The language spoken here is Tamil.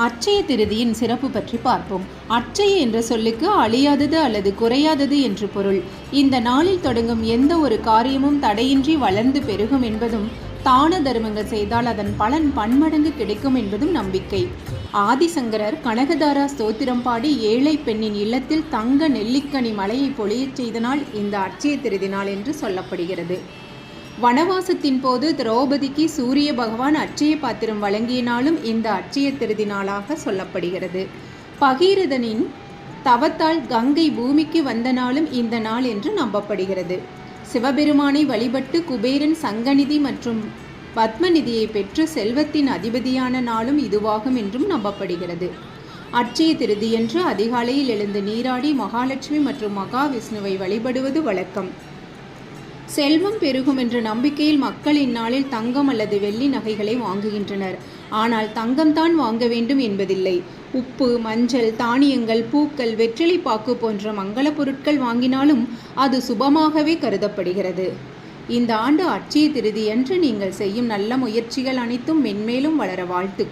அட்சய திருதியின் சிறப்பு பற்றி பார்ப்போம். அட்சய என்ற சொல்லுக்கு அழியாதது அல்லது குறையாதது என்று பொருள். இந்த நாளில் தொடங்கும் எந்த ஒரு காரியமும் தடையின்றி வளர்ந்து பெருகும் என்பதும், தான தர்மங்கள் செய்தால் அதன் பலன் பன்மடங்கு கிடைக்கும் என்பதும் நம்பிக்கை. ஆதிசங்கரர் கனகதாரா ஸ்தோத்திரம் பாடி ஏழை பெண்ணின் இல்லத்தில் தங்க நெல்லிக்கனி மலையை பொழியச் செய்த நாள் இந்த அட்சய திருதி நாள் என்று சொல்லப்படுகிறது. வனவாசத்தின் போது திரௌபதிக்கு சூரிய பகவான் அட்சய பாத்திரம் வழங்கிய நாளும் இந்த அட்சய திருதி நாளாக சொல்லப்படுகிறது. பகீரதனின் தவத்தால் கங்கை பூமிக்கு வந்த நாளும் இந்த நாள் என்று நம்பப்படுகிறது. சிவபெருமானை வழிபட்டு குபேரன் சங்கநிதி மற்றும் பத்மநிதியை பெற்று செல்வத்தின் அதிபதியான நாளும் இதுவாகும் என்றும் நம்பப்படுகிறது. அட்சய திருதியன்று அதிகாலையில் எழுந்து நீராடி மகாலட்சுமி மற்றும் மகாவிஷ்ணுவை வழிபடுவது வழக்கம். செல்வம் பெருகும் என்ற நம்பிக்கையில் மக்கள் இந்நாளில் தங்கம் அல்லது வெள்ளி நகைகளை வாங்குகின்றனர். ஆனால் தங்கம்தான் வாங்க வேண்டும் என்பதில்லை. உப்பு, மஞ்சள், தானியங்கள், பூக்கள், வெற்றிலை பாக்கு போன்ற மங்கள பொருட்கள் வாங்கினாலும் அது சுபமாகவே கருதப்படுகிறது. இந்த ஆண்டு அட்சய திருதியன்று நீங்கள் செய்யும் நல்ல முயற்சிகள் அனைத்தும் மென்மேலும் வளர வாழ்த்துக்கள்.